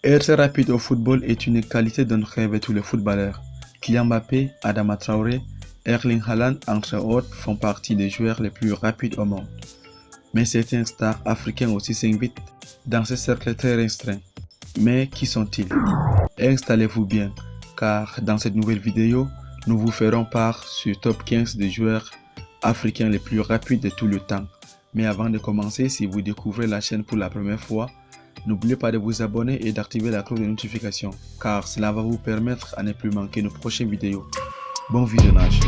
Être rapide au football est une qualité dont rêvent tous les footballeurs. Kylian Mbappé, Adama Traoré, Erling Haaland, entre autres, font partie des joueurs les plus rapides au monde. Mais certains stars africains aussi s'invitent dans ce cercle très restreint. Mais qui sont-ils? Installez-vous bien, car dans cette nouvelle vidéo, nous vous ferons part sur top 15 des joueurs africains les plus rapides de tout le temps. Mais avant de commencer, si vous découvrez la chaîne pour la première fois, n'oubliez pas de vous abonner et d'activer la cloche de notification, car cela va vous permettre à ne plus manquer nos prochaines vidéos. Bon visionnage.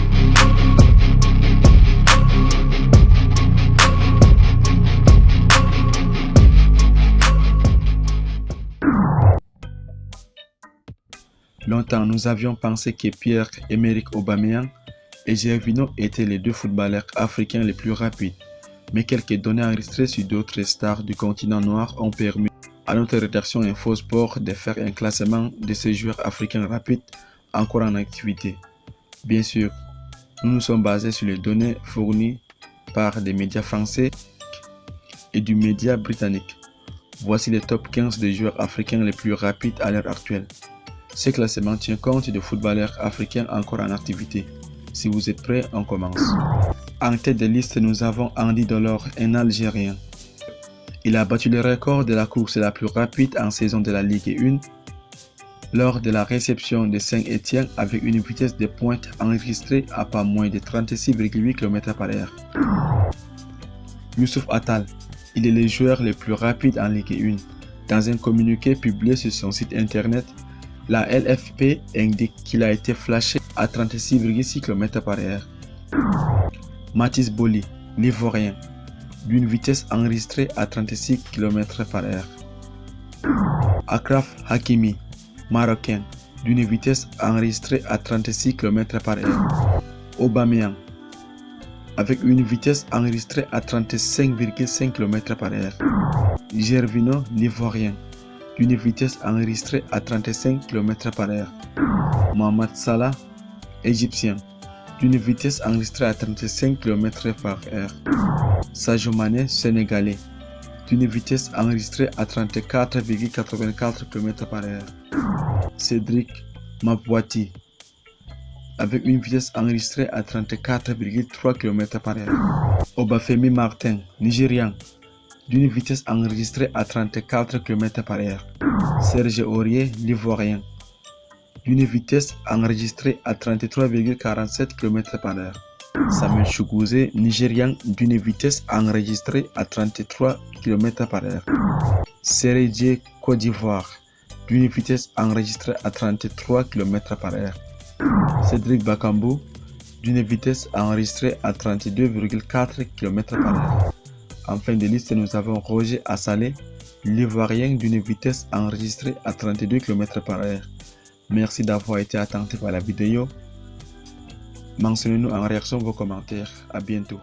Longtemps, nous avions pensé que Pierre-Emerick Aubameyang et Gervinho étaient les deux footballeurs africains les plus rapides. Mais quelques données enregistrées sur d'autres stars du continent noir ont permis à notre rédaction InfoSport de faire un classement de ces joueurs africains rapides encore en activité. Bien sûr, nous nous sommes basés sur les données fournies par des médias français et du média britannique. Voici les top 15 des joueurs africains les plus rapides à l'heure actuelle. Ce classement tient compte des footballeurs africains encore en activité. Si vous êtes prêts, on commence. En tête de liste, nous avons Andy Delors, un Algérien. Il a battu le record de la course la plus rapide en saison de la Ligue 1 lors de la réception de Saint-Étienne avec une vitesse de pointe enregistrée à pas moins de 36,8 km/h. Youssouf Attal, il est le joueur le plus rapide en Ligue 1. Dans un communiqué publié sur son site internet, la LFP indique qu'il a été flashé à 36,6 km/h. Mathis Boli, l'Ivoirien, d'une vitesse enregistrée à 36 km/h. Achraf Hakimi, Marocain, d'une vitesse enregistrée à 36 km/h. Aubameyang, avec une vitesse enregistrée à 35,5 km/h. Gervinho, l'Ivoirien, d'une vitesse enregistrée à 35 km/h. Mohamed Salah, Égyptien, d'une vitesse enregistrée à 35 km/h. Sadio Mané, Sénégalais, d'une vitesse enregistrée à 34,84 km/h. Cédric Mabouati, avec une vitesse enregistrée à 34,3 km/h. Obafemi Martin, Nigérian, d'une vitesse enregistrée à 34 km/h. Serge Aurier, l'Ivoirien, d'une vitesse enregistrée à 33,47 km/h. Samuel Chukwueze, Nigérian, d'une vitesse enregistrée à 33 km/h. Sérédié, Côte d'Ivoire, d'une vitesse enregistrée à 33 km/h. Cédric Bakambu, d'une vitesse enregistrée à 32,4 km/h. En fin de liste, nous avons Roger Assalé, l'Ivoirien, d'une vitesse enregistrée à 32 km/h. Merci d'avoir été attentif à la vidéo. Mentionnez-nous en réaction vos commentaires. À bientôt.